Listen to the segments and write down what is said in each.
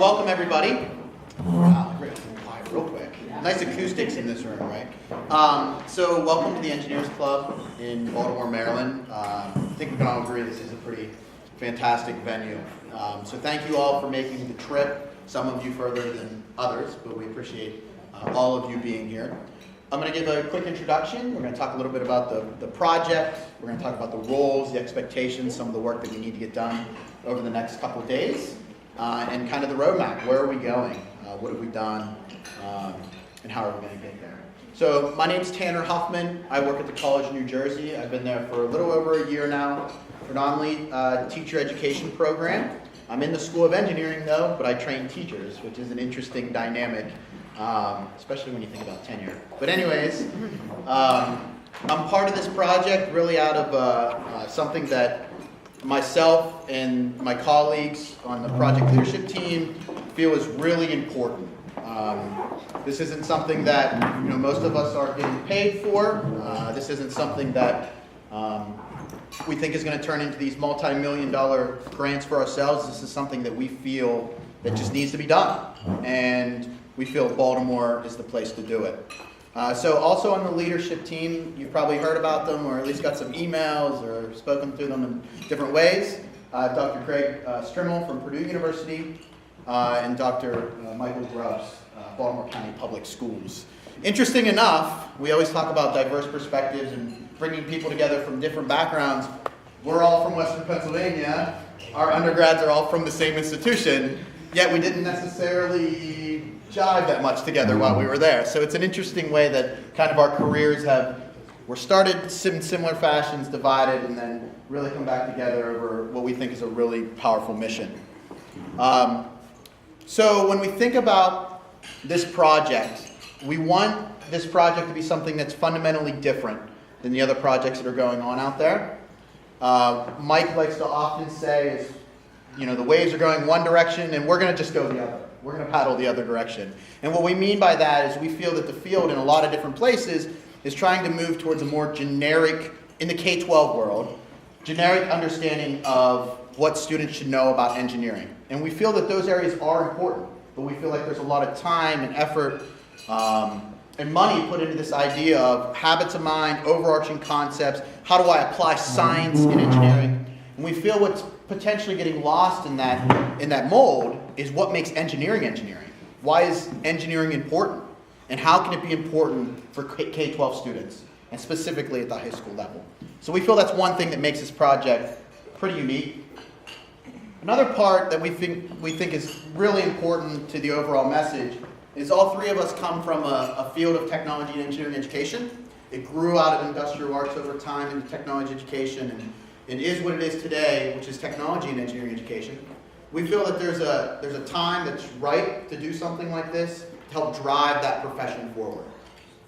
Welcome everybody. Wow, great. Quiet real quick. Nice acoustics in this room, right? So welcome to the Engineers Club in Baltimore, Maryland. I think we can all agree this is a pretty fantastic venue. So thank you all for making the trip. Some of you further than others, but we appreciate all of you being here. I'm going to give a quick introduction. We're going to talk a little bit about the project. We're going to talk about the roles, the expectations, some of the work that we need to get done over the next couple of days, and kind of the roadmap. Where are we going? What have we done? And how are we going to get there? So my name's Tanner Huffman. I work at the College of New Jersey. I've been there for a little over a year now, predominantly teacher education program. I'm in the School of Engineering though, but I train teachers, which is an interesting dynamic. Especially when you think about tenure. But anyways, I'm part of this project really out of something that myself and my colleagues on the project leadership team feel is really important. This isn't something that most of us are getting paid for. This isn't something that we think is going to turn into these multi-million-dollar grants for ourselves. This is something that we feel that just needs to be done. And we feel Baltimore is the place to do it. So also on the leadership team, you've probably heard about them or at least got some emails or spoken to them in different ways. Dr. Craig Strimmel from Purdue University and Dr. Michael Grubbs, Baltimore County Public Schools. Interesting enough, we always talk about diverse perspectives and bringing people together from different backgrounds. We're all from Western Pennsylvania. Our undergrads are all from the same institution, yet we didn't necessarily jive that much together while we were there. So it's an interesting way that kind of our careers were started in similar fashions, divided, and then really come back together over what we think is a really powerful mission. So when we think about this project, we want this project to be something that's fundamentally different than the other projects that are going on out there. Mike likes to often say is, the waves are going one direction and we're going to just go the other. We're going to paddle the other direction. And what we mean by that is we feel that the field in a lot of different places is trying to move towards a more generic, in the K-12 world, generic understanding of what students should know about engineering. And we feel that those areas are important, but we feel like there's a lot of time and effort and money put into this idea of habits of mind, overarching concepts, how do I apply science in engineering? And we feel what's potentially getting lost in that mold is what makes engineering engineering. Why is engineering important? And how can it be important for K-12 students, and specifically at the high school level? So we feel that's one thing that makes this project pretty unique. Another part that we think is really important to the overall message is all three of us come from a field of technology and engineering education. It grew out of industrial arts over time into technology education, and it is what it is today, which is technology and engineering education. We feel that there's a time that's right to do something like this to help drive that profession forward.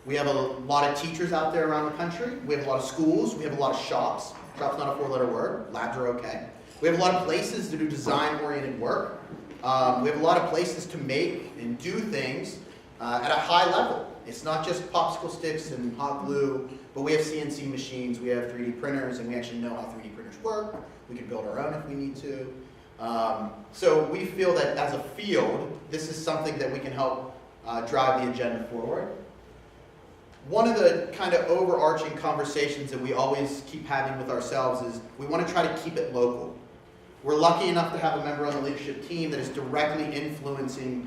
We have a lot of teachers out there around the country. We have a lot of schools. We have a lot of shops. Shop's not a four-letter word. Labs are okay. We have a lot of places to do design-oriented work. We have a lot of places to make and do things at a high level. It's not just popsicle sticks and hot glue, but we have CNC machines, we have 3D printers, and we actually know how 3D printers work. We can build our own if we need to. So we feel that as a field, this is something that we can help drive the agenda forward. One of the kind of overarching conversations that we always keep having with ourselves is we want to try to keep it local. We're lucky enough to have a member on the leadership team that is directly influencing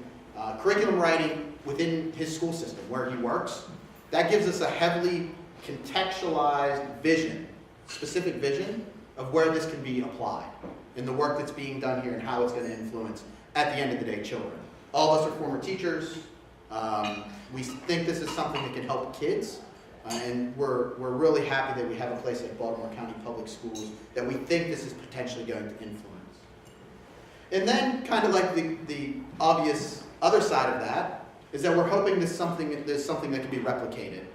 curriculum writing within his school system where he works. That gives us a heavily contextualized vision, specific vision of where this can be applied in the work that's being done here and how it's going to influence, at the end of the day, children. All of us are former teachers. We think this is something that can help kids, and we're really happy that we have a place like Baltimore County Public Schools that we think this is potentially going to influence. And then, kind of like the obvious other side of that, is that we're hoping there's something that can be replicated.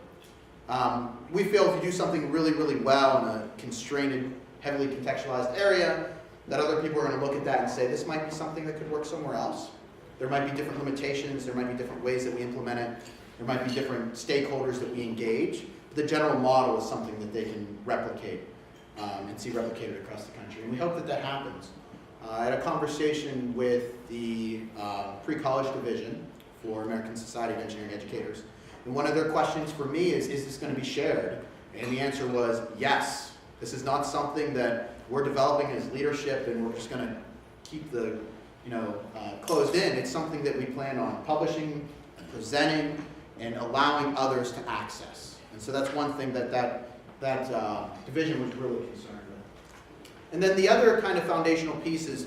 We feel if you do something really, really well in a constrained, heavily contextualized area, that other people are going to look at that and say, this might be something that could work somewhere else. There might be different limitations, there might be different ways that we implement it, there might be different stakeholders that we engage. But the general model is something that they can replicate and see replicated across the country. And we hope that that happens. I had a conversation with the pre-college division for American Society of Engineering Educators. And one of their questions for me is this going to be shared? And the answer was yes. This is not something that we're developing as leadership and we're just going to keep the closed in. It's something that we plan on publishing, presenting, and allowing others to access. And so that's one thing that division was really concerned with. And then the other kind of foundational piece is,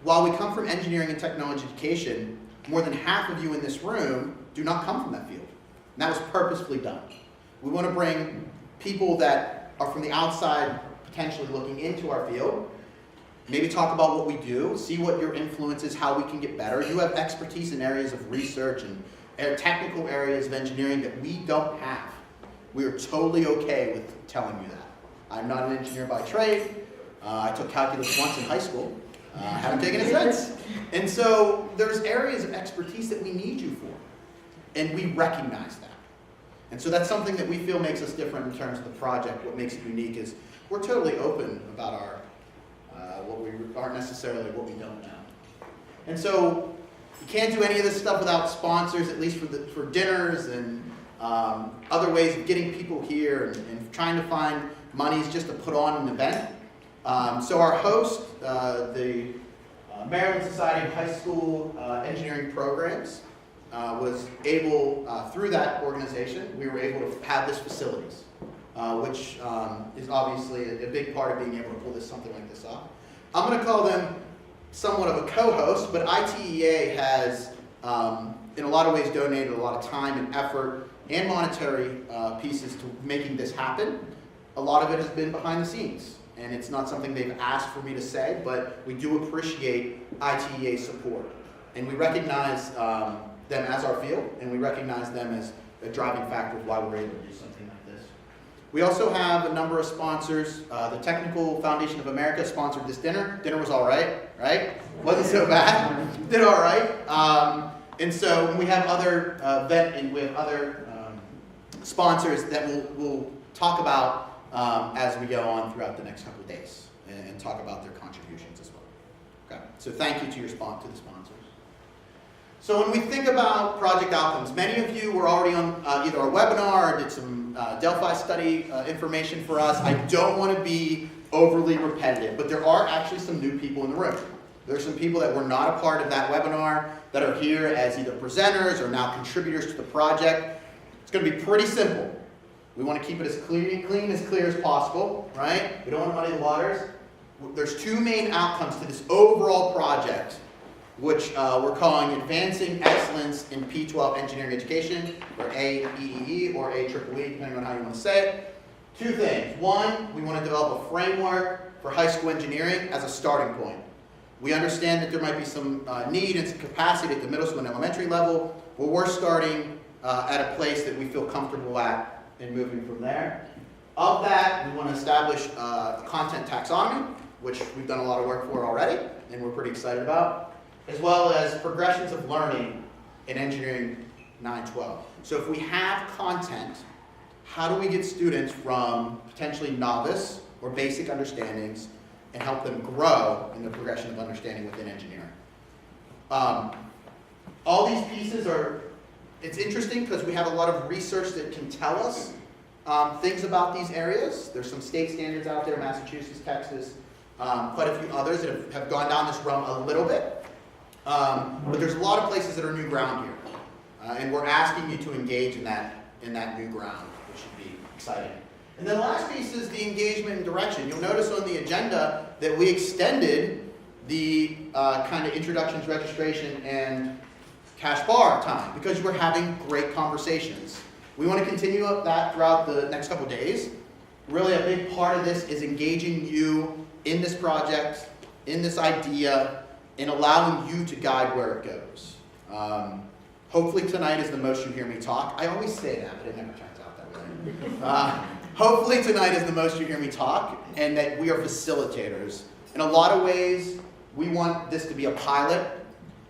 while we come from engineering and technology education, more than half of you in this room do not come from that field. And that was purposefully done. We want to bring people that are from the outside potentially looking into our field, maybe talk about what we do, see what your influence is, how we can get better. You have expertise in areas of research and technical areas of engineering that we don't have. We are totally okay with telling you that. I'm not an engineer by trade. I took calculus once in high school. I haven't taken it since. And so there's areas of expertise that we need you for. And we recognize that. And so that's something that we feel makes us different in terms of the project. What makes it unique is we're totally open about our what we aren't necessarily what we don't know. And so you can't do any of this stuff without sponsors, at least for dinners and other ways of getting people here and trying to find monies just to put on an event. So our host, the Maryland Society of High School Engineering Programs, was able, through that organization, we were able to have this facilities, which is obviously a big part of being able to pull something like this off. I'm going to call them somewhat of a co-host, but ITEA has, in a lot of ways, donated a lot of time and effort and monetary pieces to making this happen. A lot of it has been behind the scenes, and it's not something they've asked for me to say, but we do appreciate ITEA support, and we recognize them as our field, and we recognize them as a driving factor of why we're able to do something like this. We also have a number of sponsors. The Technical Foundation of America sponsored this dinner. Dinner was all right? Wasn't so bad. Did all right. And so we have other sponsors that we'll talk about as we go on throughout the next couple of days and talk about their contributions as well. Okay. So thank you to the sponsors. So when we think about project outcomes, many of you were already on either our webinar or did some Delphi study information for us. I don't want to be overly repetitive, but there are actually some new people in the room. There are some people that were not a part of that webinar that are here as either presenters or now contributors to the project. It's going to be pretty simple. We want to keep it as clean as clear as possible, right? We don't want to muddy the waters. There's two main outcomes to this overall project, which we're calling Advancing Excellence in P-12 Engineering Education, or AEEE, or AEEE, depending on how you want to say it. Two things. One, we want to develop a framework for high school engineering as a starting point. We understand that there might be some need and some capacity at the middle school and elementary level, but we're starting at a place that we feel comfortable at and moving from there. Of that, we want to establish a content taxonomy, which we've done a lot of work for already, and we're pretty excited about, as well as progressions of learning in Engineering 9-12. So if we have content, how do we get students from potentially novice or basic understandings and help them grow in the progression of understanding within engineering? All these pieces it's interesting because we have a lot of research that can tell us things about these areas. There's some state standards out there, Massachusetts, Texas, quite a few others that have gone down this realm a little bit. But there's a lot of places that are new ground here. And we're asking you to engage in that new ground, which should be exciting. And then the last piece is the engagement and direction. You'll notice on the agenda that we extended the kind of introductions, registration, and cash bar time because we're having great conversations. We want to continue that throughout the next couple of days. Really a big part of this is engaging you in this project, in this idea, and allowing you to guide where it goes. Hopefully tonight is the most you hear me talk. I always say that, but it never turns out that way. Hopefully tonight is the most you hear me talk, and that we are facilitators. In a lot of ways, we want this to be a pilot.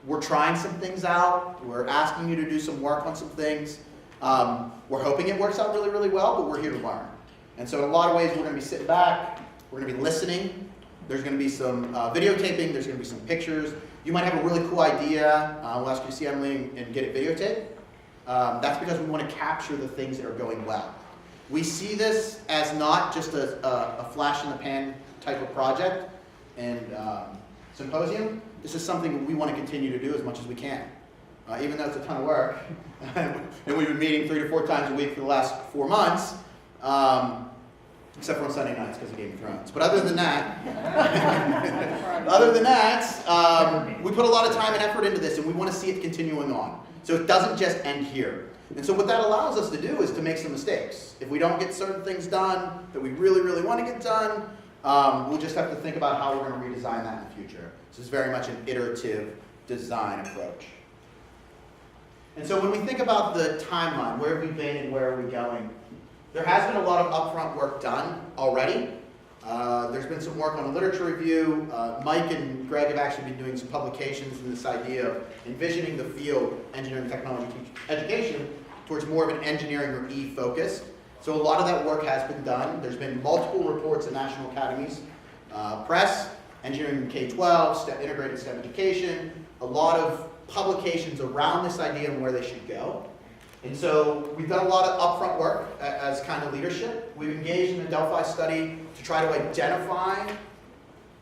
We're trying some things out. We're asking you to do some work on some things. We're hoping it works out really, really well, but we're here to learn. And so in a lot of ways, we're going to be sitting back. We're going to be listening. There's going to be some videotaping. There's going to be some pictures. You might have a really cool idea. We'll ask you to see Emily and get it videotaped. That's because we want to capture the things that are going well. We see this as not just a flash in the pan type of project and symposium. This is something we want to continue to do as much as we can. Even though it's a ton of work, and we've been meeting 3 to 4 times a week for the last 4 months, except for on Sunday nights because of Game of Thrones. But other than that, we put a lot of time and effort into this, and we want to see it continuing on. So it doesn't just end here. And so what that allows us to do is to make some mistakes. If we don't get certain things done that we really, really want to get done, we'll just have to think about how we're going to redesign that in the future. This is very much an iterative design approach. And so when we think about the timeline, where have we been and where are we going, there has been a lot of upfront work done already. There's been some work on a literature review. Mike and Greg have actually been doing some publications in this idea of envisioning the field, engineering technology education, towards more of an engineering or E focus. So a lot of that work has been done. There's been multiple reports at National Academies Press, Engineering K-12, Integrated STEM Education, a lot of publications around this idea and where they should go. And so we've done a lot of upfront work as kind of leadership. We've engaged in a Delphi study to try to identify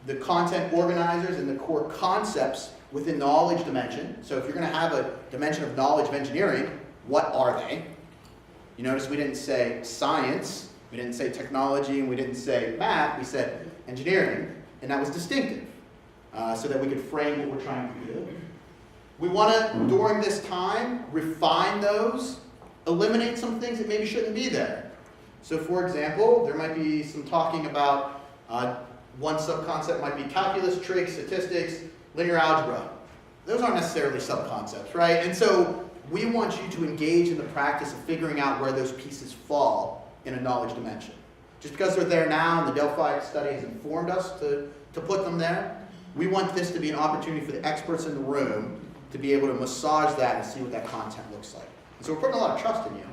the content organizers and the core concepts within knowledge dimension. So if you're going to have a dimension of knowledge of engineering, what are they? You notice we didn't say science, we didn't say technology, and we didn't say math, we said engineering, and that was distinctive, so that we could frame what we're trying to do. We want to, during this time, refine those, eliminate some things that maybe shouldn't be there. So for example, there might be some talking about, one subconcept might be calculus, trig, statistics, linear algebra. Those aren't necessarily subconcepts, right? And so we want you to engage in the practice of figuring out where those pieces fall in a knowledge dimension. Just because they're there now and the Delphi study has informed us to put them there, we want this to be an opportunity for the experts in the room to be able to massage that and see what that content looks like. And so we're putting a lot of trust in you,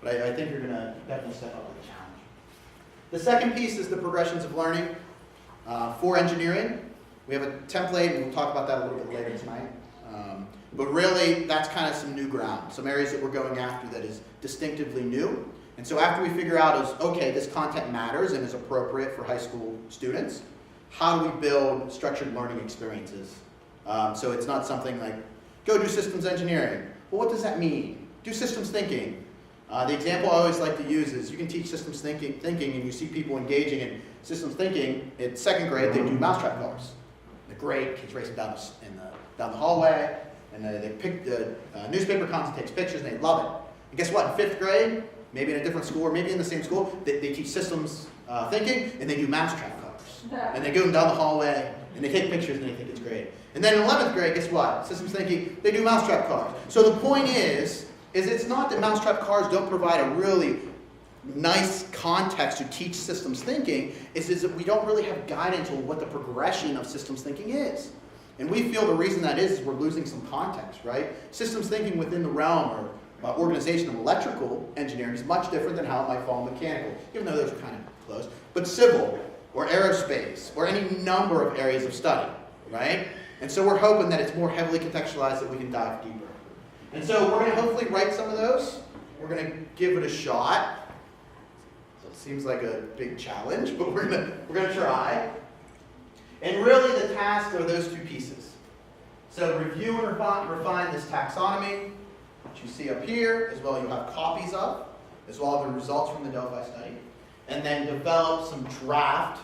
but I think you're going to definitely step up to the challenge. The second piece is the progressions of learning for engineering. We have a template, and we'll talk about that a little bit later tonight. But really, that's kind of some new ground, some areas that we're going after that is distinctively new. And so after we figure out is, okay, this content matters and is appropriate for high school students, how do we build structured learning experiences? So it's not something like, go do systems engineering. Well, what does that mean? Do systems thinking. The example I always like to use is you can teach systems thinking and you see people engaging in systems thinking. In 2nd grade, they do mousetrap cars. They're great, kids racing down the hallway, and they pick the newspaper comes and takes pictures, and they love it. And guess what, in 5th grade, maybe in a different school, or maybe in the same school, they teach systems thinking, and they do mousetrap cars. And they go down the hallway, and they take pictures, and they think it's great. And then in 11th grade, guess what? Systems thinking, they do mousetrap cars. So the point is it's not that mousetrap cars don't provide a really nice context to teach systems thinking, it's that we don't really have guidance on what the progression of systems thinking is. And we feel the reason that is we're losing some context, right? Systems thinking within the realm or organization of electrical engineering is much different than how it might fall in mechanical, even though those are kind of close. But civil, or aerospace, or any number of areas of study, right? And so we're hoping that it's more heavily contextualized that we can dive deeper. And so we're going to hopefully write some of those. We're going to give it a shot. So it seems like a big challenge, but we're going to try. And really the task are those two pieces. So review and refine this taxonomy, which you see up here, as well as you'll have copies of, as well as the results from the Delphi study. And then develop some draft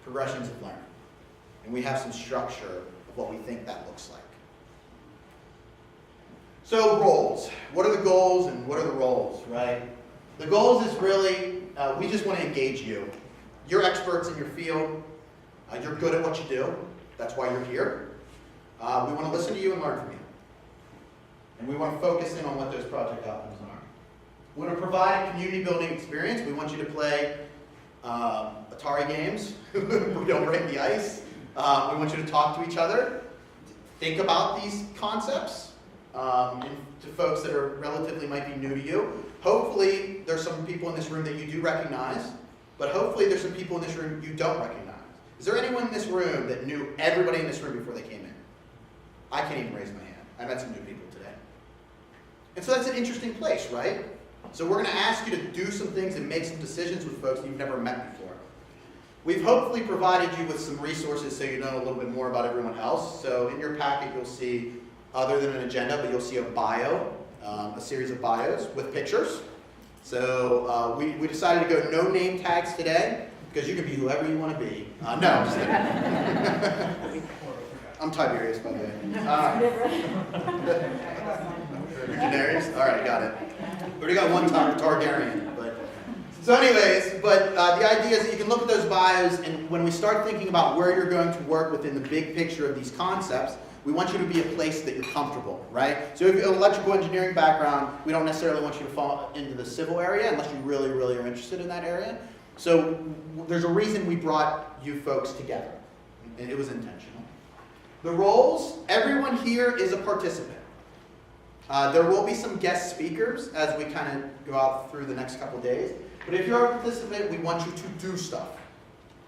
progressions of learning. And we have some structure of what we think that looks like. So roles. What are the goals and what are the roles, right? The goals is really, we just want to engage you. You're experts in your field. You're good at what you do. That's why you're here. We want to listen to you and learn from you. And we want to focus in on what those project outcomes are. We want to provide a community building experience. We want you to play Atari games. We don't break the ice. We want you to talk to each other. Think about these concepts to folks that are relatively might be new to you. Hopefully there's some people in this room that you do recognize, but hopefully there's some people in this room you don't recognize. Is there anyone in this room that knew everybody in this room before they came in? I can't even raise my hand. I met some new people today. And so that's an interesting place, right? So we're going to ask you to do some things and make some decisions with folks that you've never met before. We've hopefully provided you with some resources so you know a little bit more about everyone else. So in your packet you'll see, other than an agenda, but you'll see a bio, a series of bios with pictures. So we decided to go no name tags today, because you can be whoever you want to be. No, I'm just kidding. I'm Tiberius, by the way. You're Daenerys? All right, got it. We already got one Targaryen. So anyways, but the idea is that you can look at those bios, and when we start thinking about where you're going to work within the big picture of these concepts, we want you to be a place that you're comfortable, right? So if you have an electrical engineering background, we don't necessarily want you to fall into the civil area unless you really, really are interested in that area. So there's a reason we brought you folks together, and it was intentional. The roles, everyone here is a participant. There will be some guest speakers as we kind of go out through the next couple days. But if you're a participant, we want you to do stuff.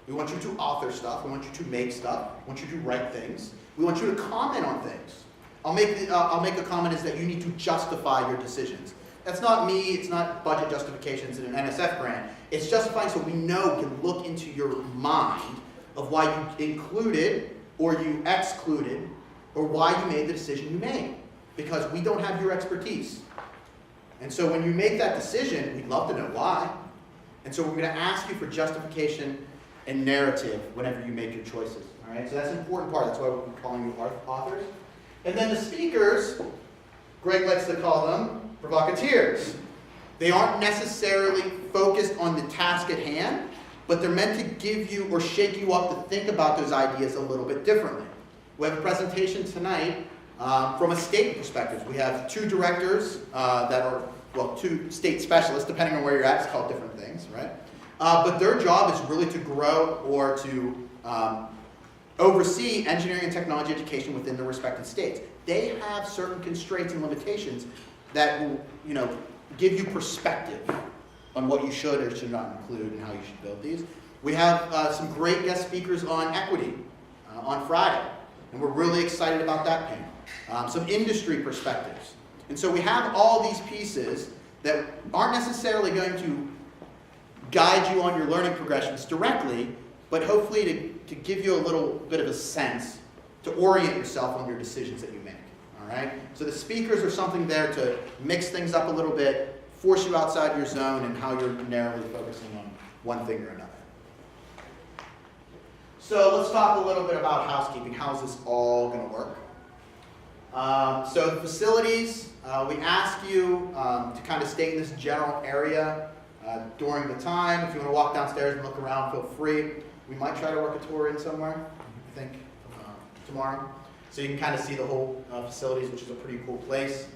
We want you to author stuff. We want you to make stuff. We want you to write things. We want you to comment on things. I'll make a comment is that you need to justify your decisions. That's not me. It's not budget justifications in an NSF grant. It's justifying so we know, we can look into your mind of why you included or you excluded or why you made the decision you made. Because we don't have your expertise. And so when you make that decision, we'd love to know why. And so we're going to ask you for justification and narrative whenever you make your choices. All right? So that's an important part. That's why we're calling you authors. And then the speakers, Greg likes to call them provocateurs. They aren't necessarily focused on the task at hand, but they're meant to give you or shake you up to think about those ideas a little bit differently. We have a presentation tonight from a state perspective. We have two directors that are, well, two state specialists, depending on where you're at. It's called different things, right? But their job is really to grow or to oversee engineering and technology education within their respective states. They have certain constraints and limitations that will, give you perspective on what you should or should not include and how you should build these. We have some great guest speakers on equity on Friday, and we're really excited about that panel. Some industry perspectives. And so we have all these pieces that aren't necessarily going to guide you on your learning progressions directly, but hopefully to give you a little bit of a sense to orient yourself on your decisions that you make. All right? So the speakers are something there to mix things up a little bit, force you outside your zone and how you're narrowly focusing on one thing or another. So let's talk a little bit about housekeeping. How's this all going to work? So facilities, we ask you to kind of stay in this general area during the time. If you want to walk downstairs and look around, feel free. We might try to work a tour in somewhere, I think, tomorrow. So you can kind of see the whole facilities, which is a pretty cool place.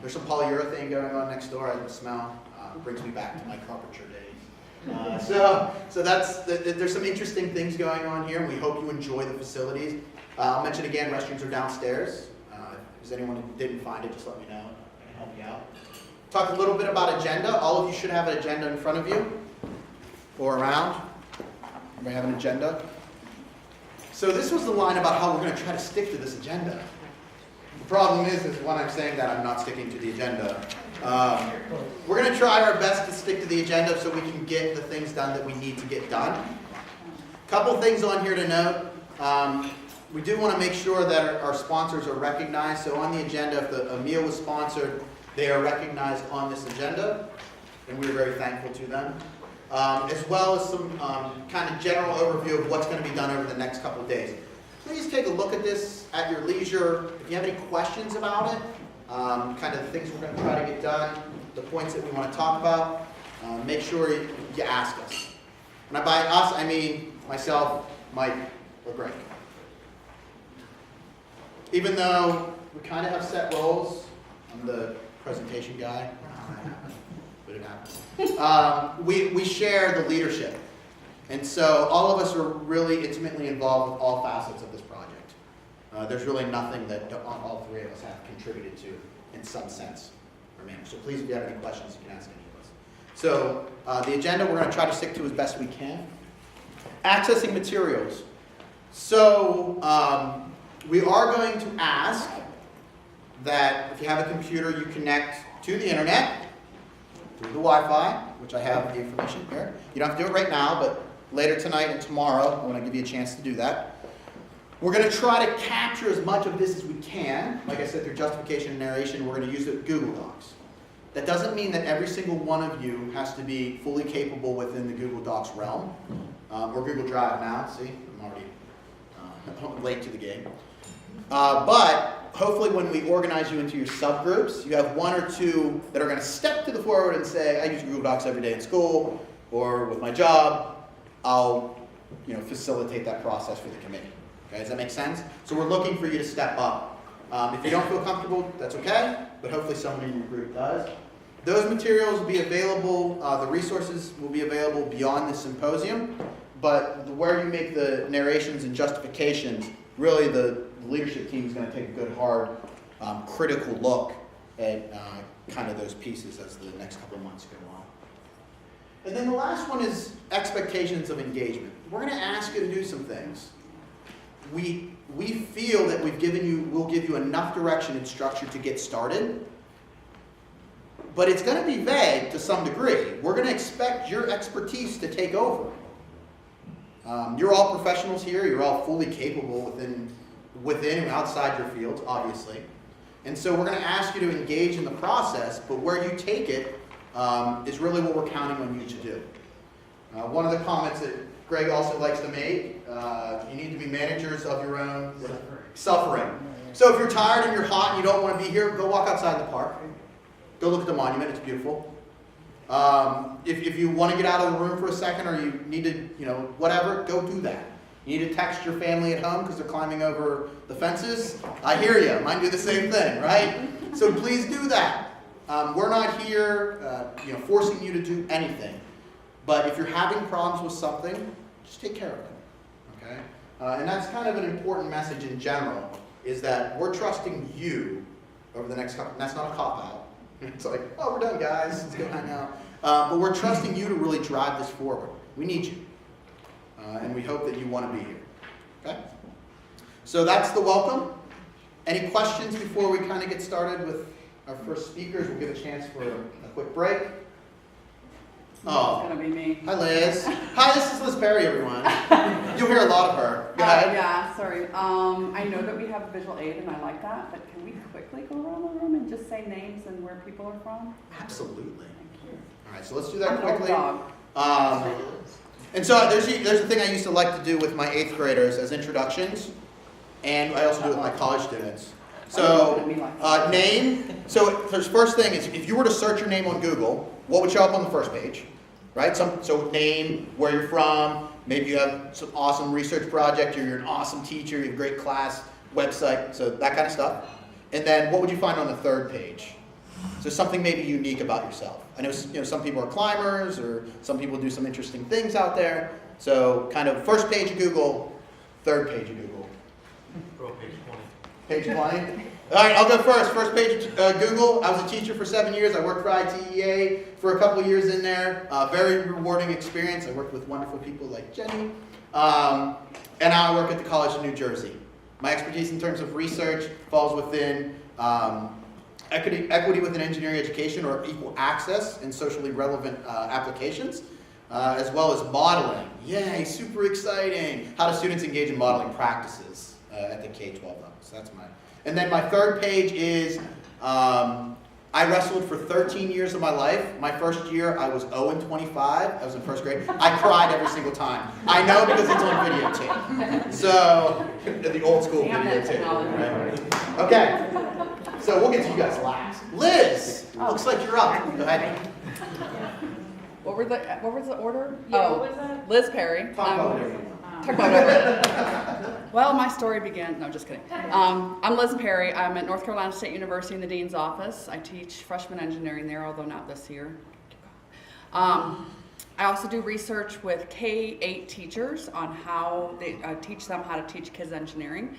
There's some polyurethane going on next door. I can smell. It brings me back to my carpenter days. So there's some interesting things going on here, and we hope you enjoy the facilities. I'll mention again, restrooms are downstairs. If there's anyone who didn't find it, just let me know. I can help you out. Talk a little bit about agenda. All of you should have an agenda in front of you or around. Everybody have an agenda? So this was the line about how we're going to try to stick to this agenda. The problem is when I'm saying that, I'm not sticking to the agenda. We're going to try our best to stick to the agenda so we can get the things done that we need to get done. A couple things on here to note. We do want to make sure that our sponsors are recognized. So on the agenda, if a meal was sponsored, they are recognized on this agenda, and we're very thankful to them. As well as some kind of general overview of what's going to be done over the next couple of days. Please take a look at this at your leisure. If you have any questions about it, kind of the things we're going to try to get done, the points that we want to talk about, make sure you ask us. And by us, I mean myself, Mike, or Greg. Even though we kind of have set roles, I'm the presentation guy, but it happens. We share the leadership. And so all of us are really intimately involved with all facets of this project. There's really nothing that all three of us have contributed to in some sense or manner. So please, if you have any questions, you can ask any of us. So the agenda we're going to try to stick to as best we can. Accessing materials. So We are going to ask that if you have a computer, you connect to the internet through the Wi-Fi, which I have the information here. You don't have to do it right now, but later tonight and tomorrow, I want to give you a chance to do that. We're going to try to capture as much of this as we can. Like I said, through justification and narration, we're going to use it with Google Docs. That doesn't mean that every single one of you has to be fully capable within the Google Docs realm, or Google Drive now. See, I'm already late to the game. But hopefully when we organize you into your subgroups, you have one or two that are going to step to the forward and say, I use Google Docs every day in school or with my job. I'll facilitate that process for the committee. Okay, does that make sense? So we're looking for you to step up. If you don't feel comfortable, that's okay, but hopefully someone in your group does. Those materials will be available, the resources will be available beyond the symposium, but where you make the narrations and justifications, really the leadership team is going to take a good, hard, critical look at kind of those pieces as the next couple of months go on. And then the last one is expectations of engagement. We're going to ask you to do some things. We feel that we'll give you enough direction and structure to get started, but it's going to be vague to some degree. We're going to expect your expertise to take over. You're all professionals here. You're all fully capable within and outside your fields, obviously. And so we're going to ask you to engage in the process, but where you take it is really what we're counting on you to do. One of the comments that Greg also likes to make, you need to be managers of your own suffering. So if you're tired and you're hot and you don't want to be here, go walk outside the park. Go look at the monument, it's beautiful. If you want to get out of the room for a second or you need to, whatever, go do that. You need to text your family at home because they're climbing over the fences. I hear you, mine do the same thing, right? So please do that. We're not here forcing you to do anything. But if you're having problems with something, just take care of it, okay? And that's kind of an important message in general, is that we're trusting you over the next couple, and that's not a cop-out. It's like, oh, we're done, guys, let's go hang out. But we're trusting you to really drive this forward. We need you. And we hope that you want to be here, okay? So that's the welcome. Any questions before we kind of get started with our first speakers? We'll give a chance for a quick break. Oh, it's gonna be me. Hi, Liz. Hi, this is Liz Perry, everyone. You'll hear a lot of her. Go ahead. Yeah, sorry. I know that we have a visual aid, and I like that, but can we quickly go around the room and just say names and where people are from? Absolutely. Thank you. All right, so let's do that I'm an quickly. old dog. And so there's a thing I used to like to do with my 8th graders as introductions, and I also do it with my college students. So name. So the first thing is, if you were to search your name on Google, what would show up on the first page? Right? So name, where you're from, maybe you have some awesome research project, or you're an awesome teacher, you have a great class, website, so that kind of stuff. And then what would you find on the third page? So something maybe unique about yourself. I know some people are climbers, or some people do some interesting things out there. So kind of first page of Google, third page of Google. Page 20. All right, I'll go first. First page of Google. I was a teacher for 7 years. I worked for ITEA for a couple years in there. Very rewarding experience. I worked with wonderful people like Jenny. And now I work at the College of New Jersey. My expertise in terms of research falls within equity within engineering education, or equal access in socially relevant applications, as well as modeling. Yay, super exciting. How do students engage in modeling practices at the K-12 level? So that's mine. And then my third page is, I wrestled for 13 years of my life. My first year, I was 0-25. I was in first grade. I cried every single time. I know because it's on videotape. So, the old school videotape. Right? Okay. So we'll get to you guys last. Liz, looks like you're up. Go ahead. What was the order? Yeah, what was that? Liz Perry. Talk about it. Talk about it. Well, my story began, no, just kidding. I'm Liz Perry. I'm at North Carolina State University in the Dean's Office. I teach freshman engineering there, although not this year. I also do research with K-8 teachers on how they teach them how to teach kids engineering.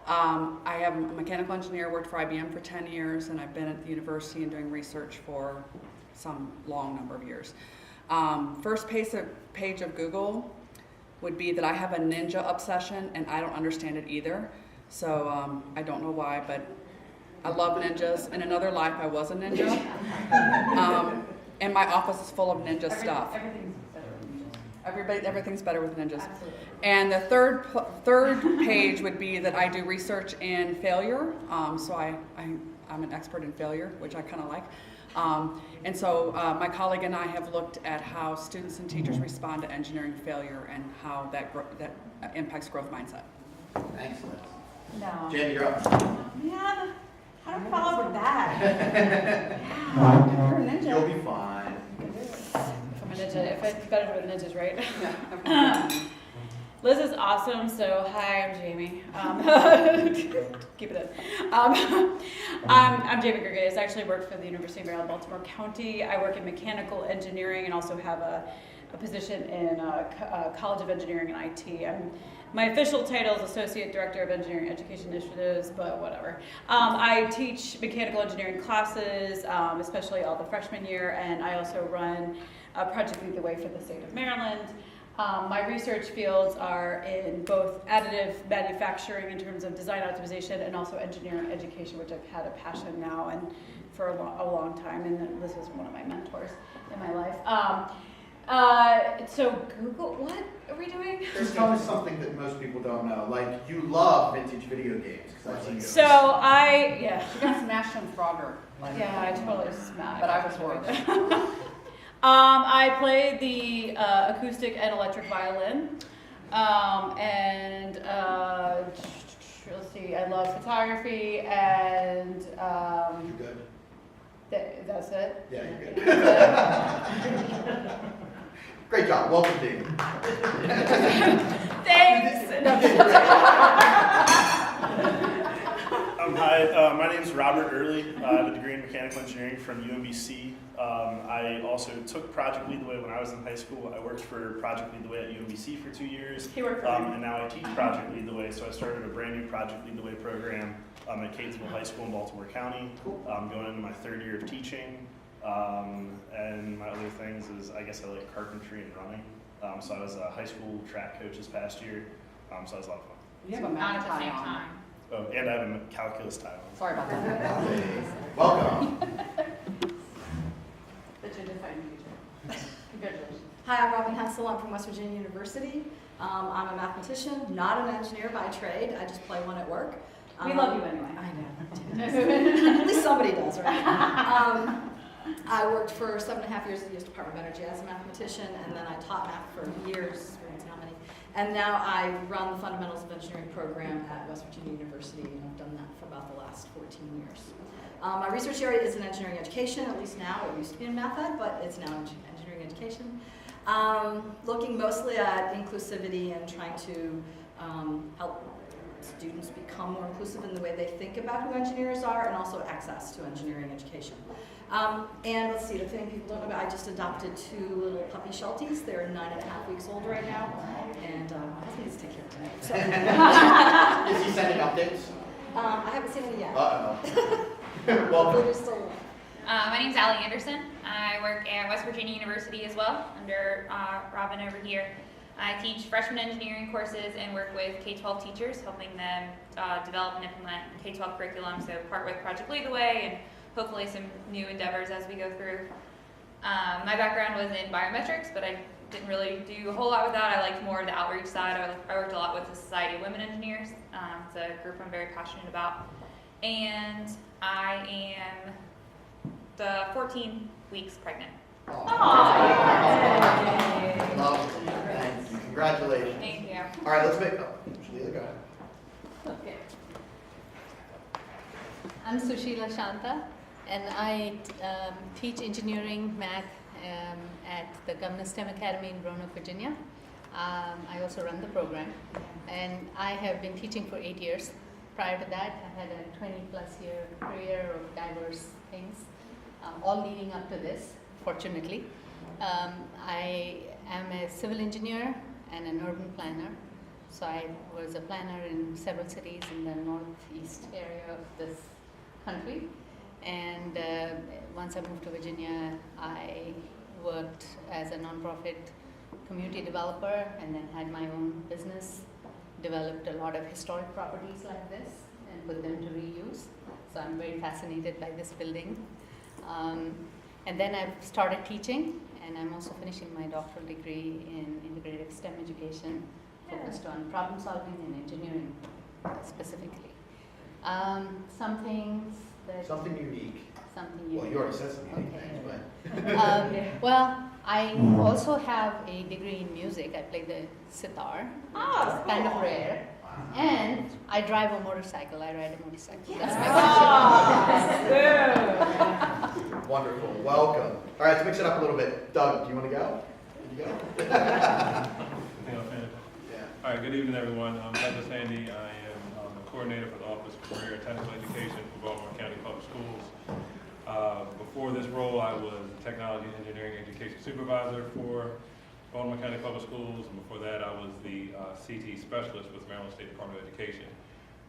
I am a mechanical engineer, worked for IBM for 10 years, and I've been at the university and doing research for some long number of years. First page of Google would be that I have a ninja obsession, and I don't understand it either. So I don't know why, but I love ninjas. In another life, I was a ninja. And my office is full of ninja stuff. Everything's better with ninjas. Absolutely. And the third page would be that I do research in failure. So I'm an expert in failure, which I kind of like. And so my colleague and I have looked at how students and teachers respond to engineering failure and how that impacts growth mindset. Thanks, Liz. No. Jen, you're up. Man, how do I follow up with that? You're a ninja. You'll be fine. I'm a ninja. If it's better with ninjas, right? Liz is awesome. So hi, I'm Jamie. Keep it in. I'm Jamie Gergais. I actually work for the University of Maryland, Baltimore County. I work in mechanical engineering and also have a position in College of Engineering and IT. My official title is Associate Director of Engineering Education Initiatives, but whatever. I teach mechanical engineering classes, especially all the freshman year, and I also run Project Lead the Way for the state of Maryland. My research fields are in both additive manufacturing in terms of design optimization and also engineering education, which I've had a passion now and for a long time, and this is one of my mentors in my life. So Google, what are we doing? There's probably something that most people don't know. Like, you love vintage video games. 'Cause I've seen you. So You got smashed in Frogger. yeah, I totally smashed. But I was worse. I played the acoustic and electric violin, and let's see, I love photography, and You good? that's it. Yeah, you're good. Great job. Welcome, David. Thanks. Hi, my name is Robert Early. I have a degree in mechanical engineering from UMBC. I also took Project Lead the Way when I was in high school. I worked for Project Lead the Way at UMBC for 2 years. He worked for and now I teach Project Lead the Way, so I started a brand new Project Lead the Way program at Catonsville High School in Baltimore County. I'm going into my 3rd year of teaching. And my other things is, I guess I like carpentry and running. So I was a high school track coach this past year. So that was a lot of fun. You have a Not math at the tie same on. time. Oh, and I have a calculus tie on. Sorry about that. Hey, welcome. Congratulations. Hi, I'm Robin Hensel. I'm from West Virginia University. I'm a mathematician, not an engineer by trade. I just play one at work. We love you anyway. I know. At least somebody does, right? I worked for 7.5 years at the U.S. Department of Energy as a mathematician, and then I taught math for years, I don't know how many. And now I run the Fundamentals of Engineering program at West Virginia University, and I've done that for about the last 14 years. My research area is in engineering education, at least now. It used to be in math ed, but it's now engineering education. Looking mostly at inclusivity and trying to help students become more inclusive in the way they think about who engineers are, and also access to engineering education. And let's see, the thing people don't know about, I just adopted 2 little puppy Shelties. They're 9.5 weeks old right now, and my husband needs to take care of them. So, Is he sending updates? I haven't seen any yet. Uh-oh. Welcome. They're still alive. My name's Allie Anderson. I work at West Virginia University as well, under Robin over here. I teach freshman engineering courses and work with K-12 teachers, helping them develop and implement K-12 curriculum, so part with Project Lead the Way and hopefully some new endeavors as we go through. My background was in biometrics, but I didn't really do a whole lot with that. I liked more of the outreach side. I worked a lot with the Society of Women Engineers. It's a group I'm very passionate about. And I am the 14 weeks pregnant. Lovely. Thank you. Congratulations. Thank you. All right, let's make. Oh, Shalila, go ahead. Okay. I'm Sushila Shanta, and I teach engineering math at the Governor STEM Academy in Roanoke, Virginia. I also run the program, and I have been teaching for 8 years. Prior to that, I had a 20-plus year career of diverse things, all leading up to this, fortunately. I am a civil engineer and an urban planner. So I was a planner in several cities in the northeast area of this country. And once I moved to Virginia, I worked as a nonprofit community developer and then had my own business developed a lot of historic properties like this and put them to reuse. So I'm very fascinated by this building. And then I've started teaching, and I'm also finishing my doctoral degree in integrated STEM education, focused on problem solving and engineering specifically. Some things that... Something unique. Something Well, unique. you already said some unique Okay. things, but. Well, I also have a degree in music. I play the sitar, which is kind of rare. And I drive a motorcycle. I ride a motorcycle. That's my Wonderful. Welcome. All right, let's mix it up a little bit. Doug, do you want to go? Can you go? Yeah. All right, good evening, everyone. I'm Douglas Handy. I am the coordinator for the Office of Career and Technical Education for Baltimore County Public Schools. Before this role, I was a technology and engineering education supervisor for Baltimore County Public Schools, and before that, I was the CT specialist with Maryland State Department of Education.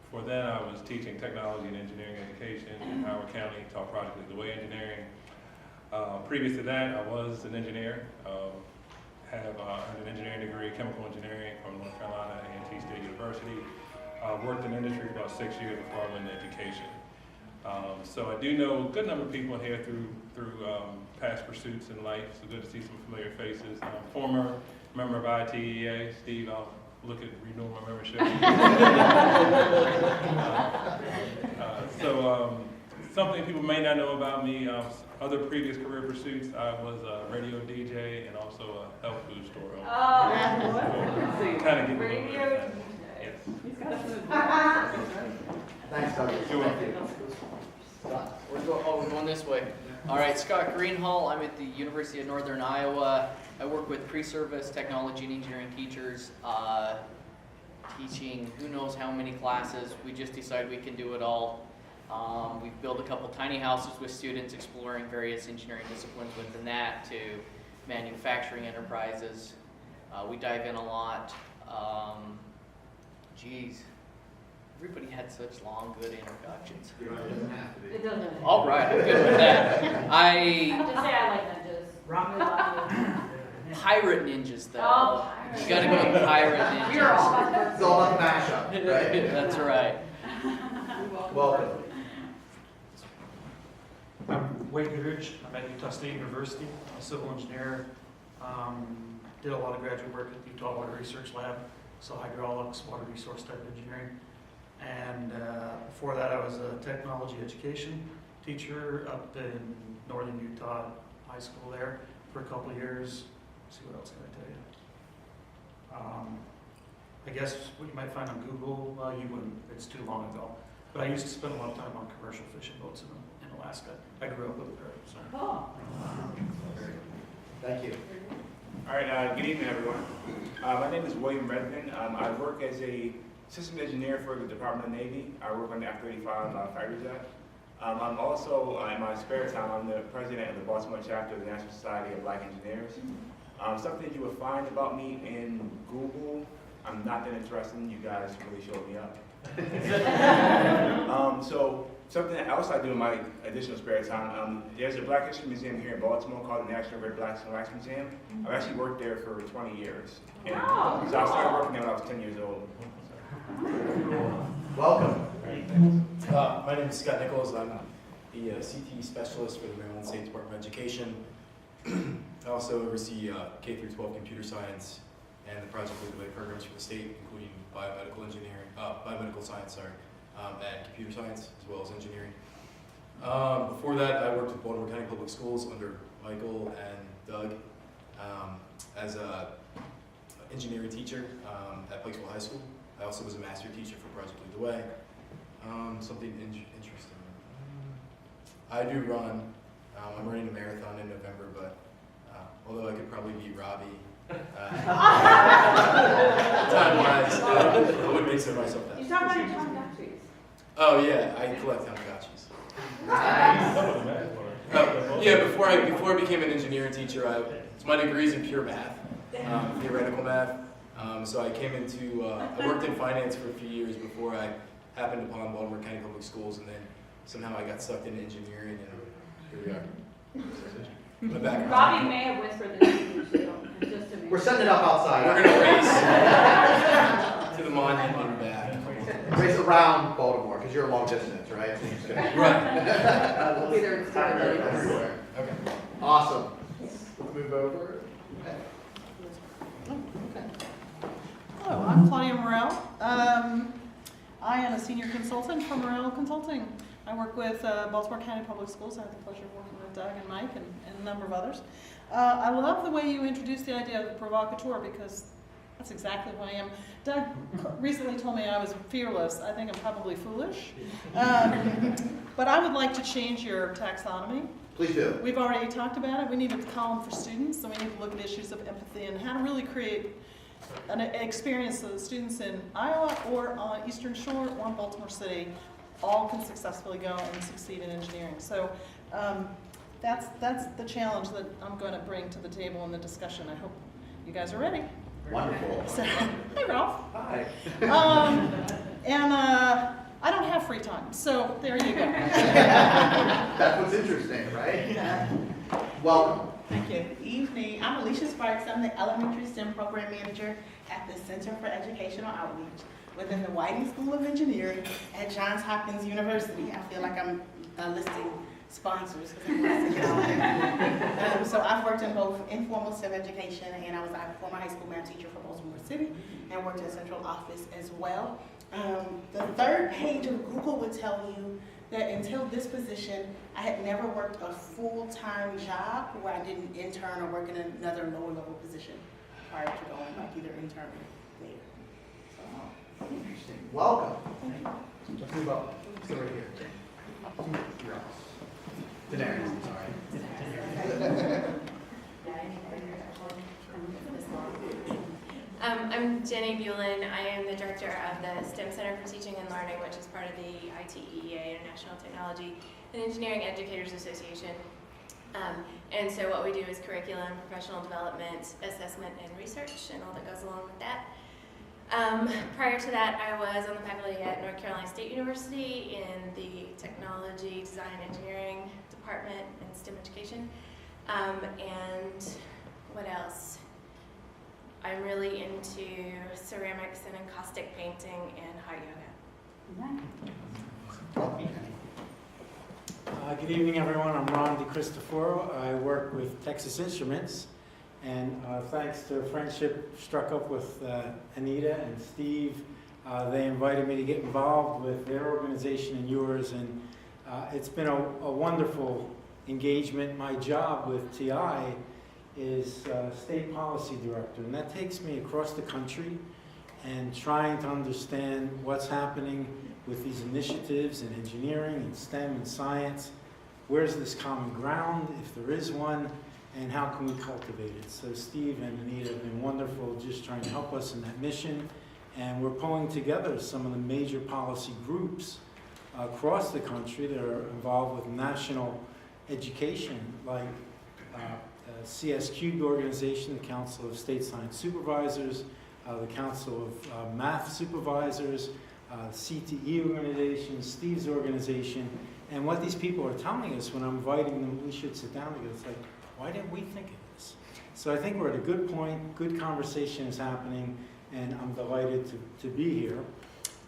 Before then, I was teaching technology and engineering education in Howard County, taught project lead the way engineering. Previous to that, I was an engineer. Have earned an engineering degree, chemical engineering from North Carolina A&T State University. Worked in industry for about 6 years before I went into education. So I do know a good number of people here through past pursuits in life. So good to see some familiar faces. Former member of ITEA, Steve, I'll look at renewing my membership. Something people may not know about me, other previous career pursuits, I was a radio DJ and also a health food store owner. Oh, Kind of get radio. Yes. Thanks, Doug. You're Thank welcome. you. Scott. We're going this way. All right, Scott Greenhall. I'm at the University of Northern Iowa. I work with pre-service technology and engineering teachers, teaching who knows how many classes. We just decided we can do it all. We've built a couple tiny houses with students exploring various engineering disciplines within that to manufacturing enterprises. We dive in a lot. Geez. Everybody had such long, good introductions. You know, it doesn't have to be. It doesn't. All right, I'm good with that. Just say I like ninjas. Pirate ninjas, though. Oh, You gotta go with pirate ninjas. You're all. It's all about the mashup, right? That's right. Welcome. I'm Wade Goodrich. I'm at Utah State University. I'm a civil engineer. Did a lot of graduate work at the Utah Water Research Lab, so hydraulics, water resource type engineering. And before that, I was a technology education teacher up in northern Utah, high school there for a couple of years. Let's see, what else can I tell you? I guess what you might find on Google, well, you wouldn't, it's too long ago. But I used to spend a lot of time on commercial fishing boats in Alaska. I grew up with it there, so. Oh. Thank you. All right, good evening, everyone. My name is William Redmond. I work as a system engineer for the Department of Navy. I work on the F-35 fighter jet. I'm also, in my spare time, I'm the president of the Baltimore chapter of the National Society of Black Engineers. Something you would find about me in Google, I'm not that interesting. You guys really showed me up. So something else I do in my additional spare time, there's a Black History Museum here in Baltimore called the National Red Blacks and Whites Museum. I've actually worked there for 20 years. And so I started working there when I was 10 years old. Welcome. My name is Scott Nichols. I'm the CT specialist for the Maryland State Department of Education. I also oversee K-12 computer science and the project lead programs for the state, including biomedical engineering, biomedical science, and computer science, as well as engineering. Before that, I worked with Baltimore County Public Schools under Michael and Doug as an engineering teacher at Pikesville High School. I also was a master teacher for Project Lead the Way. Something interesting. I do run. I'm running a marathon in November, but although I could probably beat Robbie time-wise, I wouldn't consider myself that. You talk about your Tamagotchis. Oh yeah, I collect Tamagotchis. Oh, Yeah, before I became an engineering teacher, so my degree is in pure math, theoretical math. So I came into, I worked in finance for a few years before I happened upon Baltimore County Public Schools, and then somehow I got sucked into engineering, and here we are. My background. Robbie may have whispered this to you, just to me. We're setting it up outside. We're gonna race. to the monument and back. Race around Baltimore, because you're a long distance, right? So you just gotta- Right. We'll be there in spirit. Everywhere. Okay. Awesome. Let's move over. Hello, I'm Claudia Morel. I am a senior consultant for Morel Consulting. I work with Baltimore County Public Schools. I have the pleasure of working with Doug and Mike and a number of others. I love the way you introduced the idea of the provocateur because that's exactly who I am. Doug recently told me I was fearless. I think I'm probably foolish. But I would like to change your taxonomy. Please do. We've already talked about it. We need a column for students, so we need to look at issues of empathy and how to really create an experience so that students in Iowa or on Eastern Shore or in Baltimore City all can successfully go and succeed in engineering. So that's the challenge that I'm going to bring to the table in the discussion. I hope you guys are ready. Wonderful. So, hey, Ralph. Hi. And I don't have free time, so there you go. That's what's interesting, right? Welcome. Thank you. Good evening. I'm Alicia Sparks. I'm the Elementary STEM Program Manager at the Center for Educational Outreach within the Whiting School of Engineering at Johns Hopkins University. I feel like I'm listing sponsors because I'm listing it all there. So I've worked in both informal STEM education and I was a former high school math teacher for Baltimore City and worked in central office as well. The third page of Google would tell you that until this position, I had never worked a full-time job where I didn't intern or work in another lower-level position prior to going, like either intern or later. So, Interesting. Welcome. Let's move up. Let's go right here. You're up. Daenerys, sorry. I'm Jenny Bulin. I am the director of the STEM Center for Teaching and Learning, which is part of the AEEE, International Technology and Engineering Educators Association. And so what we do is curriculum, professional development, assessment, and research, and all that goes along with that. Prior to that, I was on the faculty at North Carolina State University in the Technology, Design, and Engineering Department in STEM education. And what else? I'm really into ceramics and encaustic painting and hot yoga. Good evening, everyone. I'm Ron DeCristoforo. I work with Texas Instruments, and thanks to a friendship struck up with Anita and Steve, they invited me to get involved with their organization and yours, and it's been a wonderful engagement. My job with TI is State Policy Director, and that takes me across the country and trying to understand what's happening with these initiatives in engineering and STEM and science. Where's this common ground, if there is one, and how can we cultivate it? So Steve and Anita have been wonderful just trying to help us in that mission, and we're pulling together some of the major policy groups across the country that are involved with national education, like CSQ organization, the Council of State Science Supervisors, the Council of Math Supervisors, CTE organization, Steve's organization, and what these people are telling us when I'm inviting them, we should sit down together. It's like, why didn't we think of this? So I think we're at a good point, good conversation is happening, and I'm delighted to be here.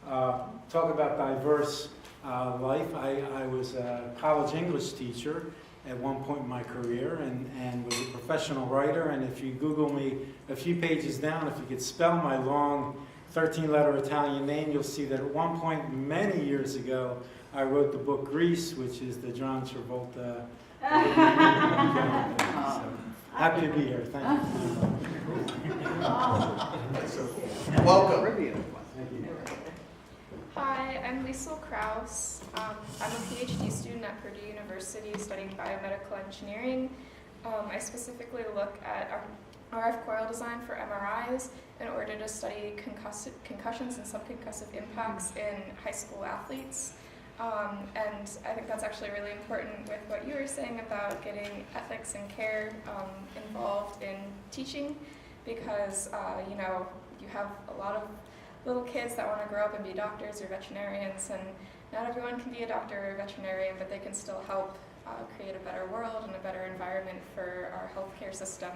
Talk about diverse life. I was a college English teacher at one point in my career and was a professional writer, and if you Google me a few pages down, if you could spell my long 13-letter Italian name, you'll see that at one point many years ago I wrote the book Grease, which is the John Travolta. So, happy to be here. Thank you. Welcome. Hi, I'm Liesl Kraus. I'm a PhD student at Purdue University studying biomedical engineering. I specifically look at RF coil design for MRIs in order to study concussions and subconcussive impacts in high school athletes. And I think that's actually really important with what you were saying about getting ethics and care involved in teaching, because you know, you have a lot of little kids that want to grow up and be doctors or veterinarians, and not everyone can be a doctor or a veterinarian, but they can still help create a better world and a better environment for our healthcare system.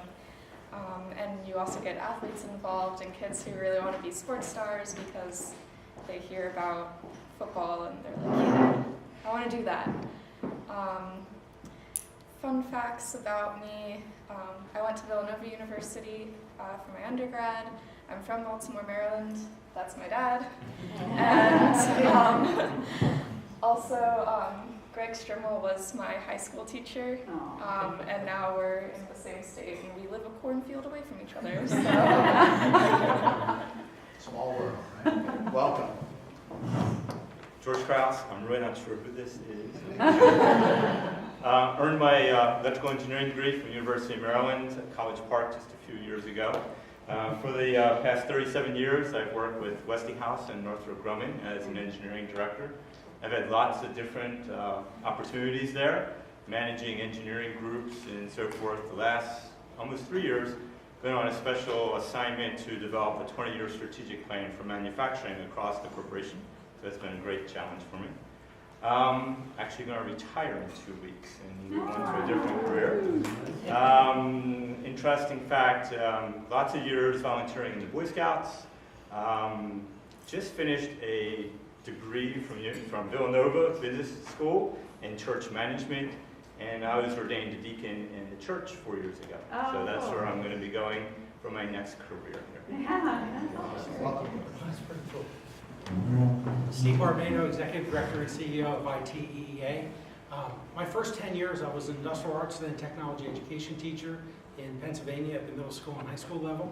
And you also get athletes involved and kids who really want to be sports stars because they hear about football and they're like, yeah, I want to do that. Fun facts about me. I went to Villanova University for my undergrad. I'm from Baltimore, Maryland. That's my dad. And also, Greg Strimmel was my high school teacher, and now we're in the same state, and we live a cornfield away from each other. So. Small world, right? Welcome. George Krause. I'm really not sure who this is. Earned my electrical engineering degree from the University of Maryland at College Park just a few years ago. For the past 37 years, I've worked with Westinghouse and Northrop Grumman as an engineering director. I've had lots of different opportunities there, managing engineering groups and so forth. The last almost 3 years, been on a special assignment to develop a 20-year strategic plan for manufacturing across the corporation. So it's been a great challenge for me. Actually going to retire in 2 weeks and move on to a different career. Interesting fact, lots of years volunteering in the Boy Scouts. Just finished a degree from Villanova Business School in church management, and I was ordained a deacon in the church 4 years ago. So that's where I'm going to be going for my next career here. Welcome. Steve Barbado, Executive Director and CEO of AEEE. My first 10 years, I was an industrial arts and technology education teacher in Pennsylvania at the middle school and high school level,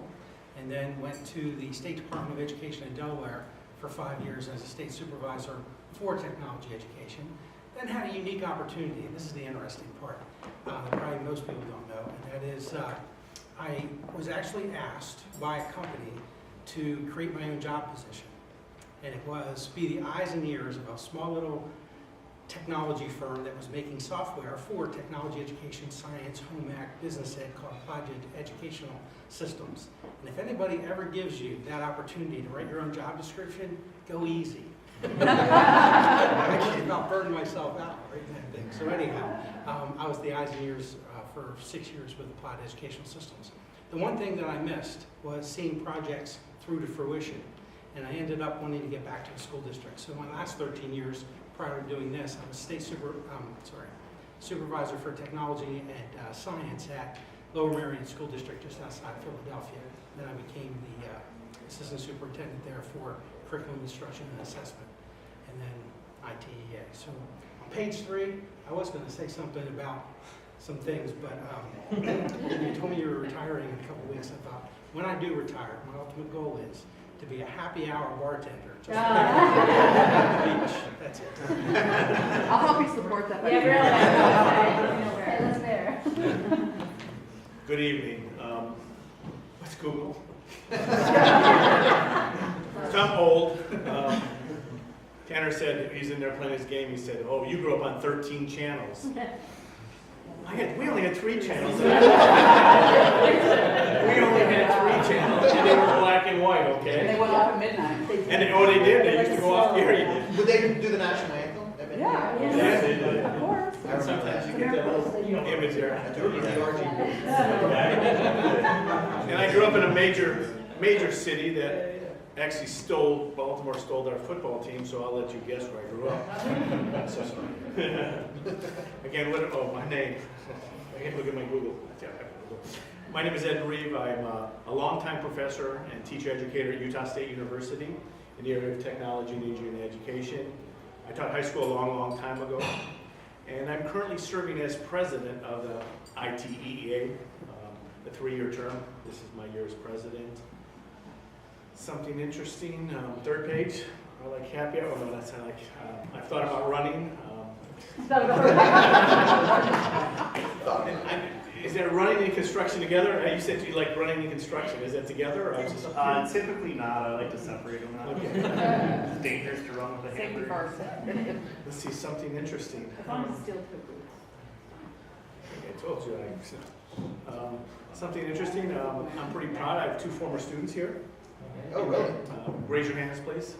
and then went to the State Department of Education in Delaware for 5 years as a state supervisor for technology education. Then had a unique opportunity, and this is the interesting part that probably most people don't know, and that is I was actually asked by a company to create my own job position. And it was be the eyes and ears of a small little technology firm that was making software for technology education, science, home ec, business ed, called Applied Educational Systems. And if anybody ever gives you that opportunity to write your own job description, go easy. I actually about burned myself out writing that thing. So anyhow, I was the eyes and ears for 6 years with Applied Educational Systems. The one thing that I missed was seeing projects through to fruition. And I ended up wanting to get back to the school district. So my last 13 years prior to doing this, I was state supervisor for technology and science at Lower Merion School District just outside Philadelphia. Then I became the assistant superintendent there for curriculum instruction and assessment, and then ITEA. So on page 3, I was going to say something about some things, but when you told me you were retiring in a couple of weeks, I thought, when I do retire, my ultimate goal is to be a happy hour bartender. Just at the beach. That's it. I'll help you support that. Yeah, really. There. Good evening. What's Google? So I'm old. Tanner said, he's in there playing his game, he said, oh, you grew up on 13 channels. We only had 3 channels. We only had 3 channels, and they were black and white, okay? And they went off at midnight. And they did. They used to go off here. Would they do the national anthem? Yeah. Yes, they did. Of course. Sometimes you get that little image there. And I grew up in a major city that actually Baltimore stole our football team, so I'll let you guess where I grew up. So sorry. Again, my name. I can't look at my Google. My name is Ed Reeve. I'm a longtime professor and teacher educator at Utah State University in the area of technology and engineering education. I taught high school a long time ago. And I'm currently serving as president of the ITEEA, a 3-year term. This is my year as president. Something interesting, 3rd page. I like happy hour. Oh, no, that's not like, I've thought about running. Is there running and construction together? You said you like running and construction. Is that together? Or just Typically not. I like to separate them out. Okay. It's dangerous to run with a hammer. Let's see, something interesting. As long as it's steel toe boots. I told you. Something interesting. I'm pretty proud. I have 2 former students here. Oh, really? Raise your hands, please.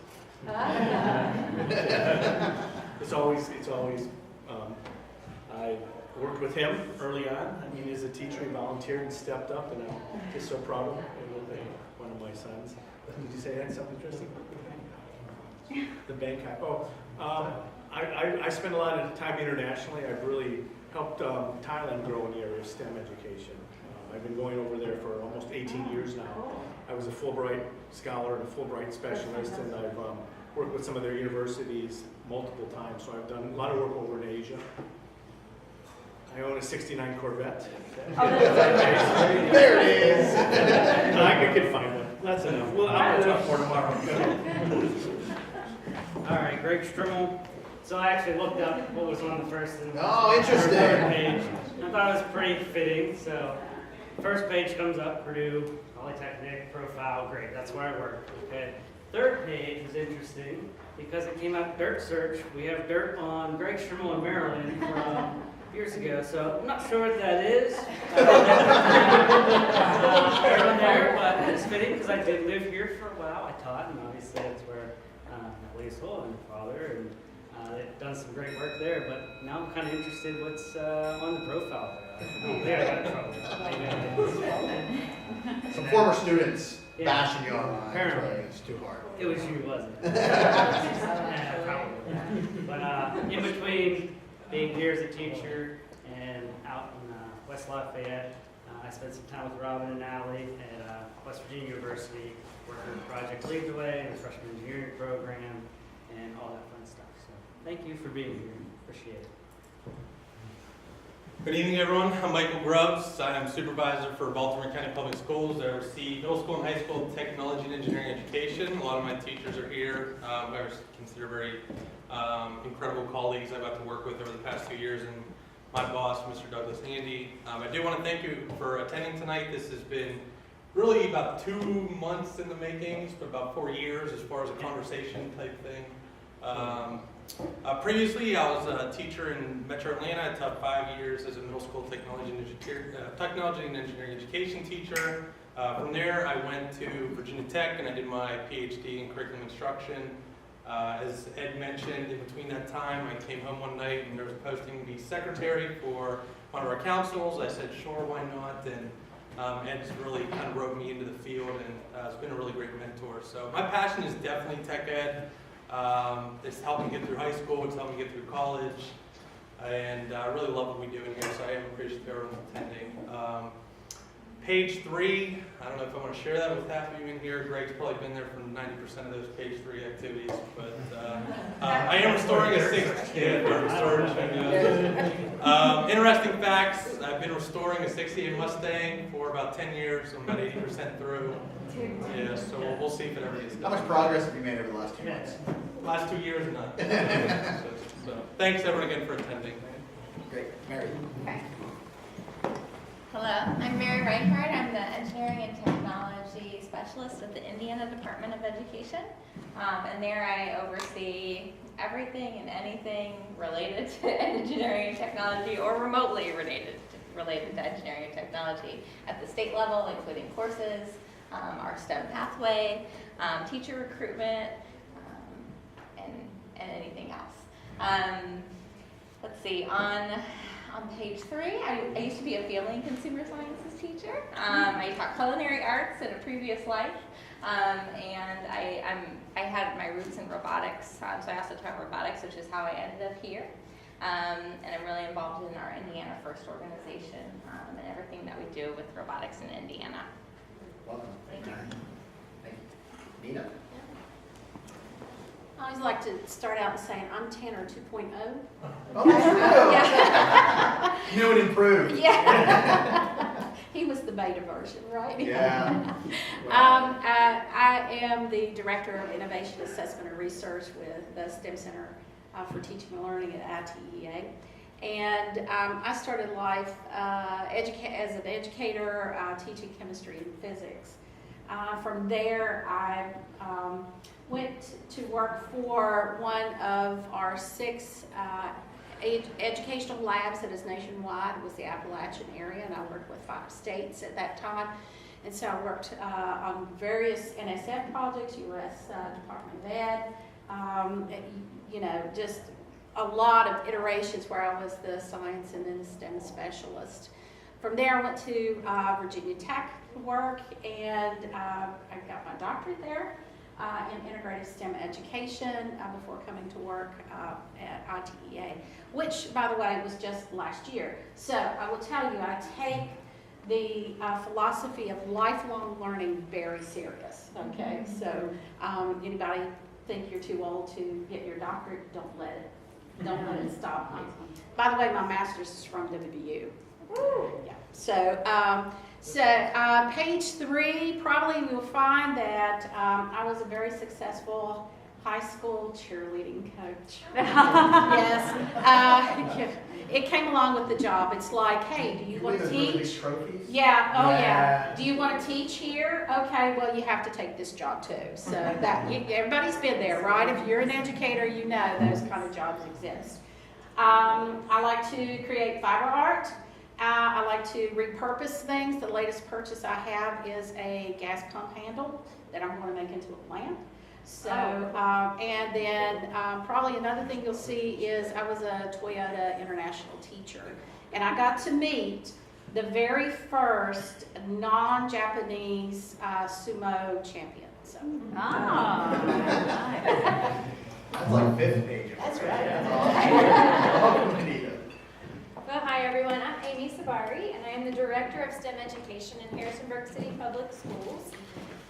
It's always I worked with him early on. I mean, as a teacher, he volunteered and stepped up, and I'm just so proud of him. One of my sons. Did you say that something interesting? The Bangkok. I spend a lot of time internationally. I've really helped Thailand grow in the area of STEM education. I've been going over there for almost 18 years now. I was a Fulbright scholar and a Fulbright specialist, and I've worked with some of their universities multiple times. So I've done a lot of work over in Asia. I own a '69 Corvette. There it is. I could find one. That's enough. Well, I'll talk more tomorrow. All right, Greg Strimmel. So I actually looked up what was on the first and interesting. third page. I thought it was pretty fitting. So first page comes up, Purdue, Polytechnic, profile, great. That's where I work. Okay. Third page is interesting because it came out dirt search. We have dirt on Greg Strimmel in Maryland from years ago, so I'm not sure what that is. There, but it's fitting because I did live here for a while. I taught, and obviously that's where Lee Soul and father, and they've done some great work there. But now I'm kind of interested what's on the profile there. I got in trouble. Some former students Yeah. bashing you online. Apparently. It's too hard. It was you, wasn't it? Yeah, probably. But in between being here as a teacher and out in West Lafayette, I spent some time with Robin and Allie at West Virginia University, working with Project Lead the Way and the freshman engineering program and all that fun stuff. So thank you for being here. Appreciate it. Good evening, everyone. I'm Michael Grubbs. I'm supervisor for Baltimore County Public Schools. I oversee middle school and high school technology and engineering education. A lot of my teachers are here, who I consider very incredible colleagues I've got to work with over the past 2 years, and my boss, Mr. Douglas Andy. I do want to thank you for attending tonight. This has been really about 2 months in the makings, but about 4 years as far as a conversation type thing. Previously, I was a teacher in Metro Atlanta. I taught 5 years as a middle school technology and engineering education teacher. From there, I went to Virginia Tech and I did my PhD in curriculum instruction. As Ed mentioned, in between that time, I came home one night and there was a posting to be secretary for one of our councils. I said, sure, why not? And Ed's really kind of roped me into the field, and it's been a really great mentor. So my passion is definitely tech ed. It's helped me get through high school, it's helped me get through college, and I really love what we do in here, so I am appreciative of everyone attending. Page 3, I don't know if I want to share that with half of you in here. Greg's probably been there for 90% of those page 3 activities, but I am restoring a interesting facts. I've been restoring a 68 Mustang for about 10 years. I'm about 80% through. Yeah, so we'll see if it ever gets done. How much progress have you made over the last 2 months? Last 2 years, none. So thanks everyone again for attending. Great. Mary. Okay. Hello, I'm Mary Reinhardt. I'm the Engineering and Technology Specialist at the Indiana Department of Education. And there I oversee everything and anything related to engineering and technology or remotely related to engineering and technology at the state level, including courses, our STEM pathway, teacher recruitment, and anything else. Let's see, on page 3, I used to be a family and consumer sciences teacher. I taught culinary arts in a previous life, and I had my roots in robotics, so I also taught robotics, which is how I ended up here. And I'm really involved in our Indiana First organization and everything that we do with robotics in Indiana. Welcome. Thank you. Thank you. Nina. I always like to start out saying I'm Tanner 2.0. Oh, yeah. New and improved. Yeah. He was the beta version, right? Yeah. I am the Director of Innovation Assessment and Research with the STEM Center for Teaching and Learning at ITEA. And I started life as an educator, teaching chemistry and physics. From there, I went to work for one of our 6 educational labs that is nationwide. It was the Appalachian area, and I worked with 5 states at that time. And so I worked on various NSF projects, U.S. Department of Ed, just a lot of iterations where I was the science and then the STEM specialist. From there, I went to Virginia Tech to work, and I got my doctorate there in integrated STEM education before coming to work at ITEA, which, by the way, was just last year. So I will tell you, I take the philosophy of lifelong learning very serious, okay? So anybody think you're too old to get your doctorate, don't let it stop you. By the way, my master's is from WVU. Yeah. So page 3, probably you'll find that I was a very successful high school cheerleading coach. Yes. It came along with the job. It's like, hey, do you want to teach? Trophies? Yeah. Oh yeah. Do you want to teach here? Okay. Well, you have to take this job too. So that everybody's been there, right? If you're an educator, you know those kind of jobs exist. I like to create fiber art. I like to repurpose things. The latest purchase I have is a gas pump handle that I'm going to make into a lamp. So, and then probably another thing you'll see is I was a Toyota international teacher, and I got to meet the very first non-Japanese sumo champion. So. That's like 5th page. That's right. Welcome, Anita. Well, hi everyone, I'm Amy Sabari, and I am the Director of STEM Education in Harrisonburg City Public Schools.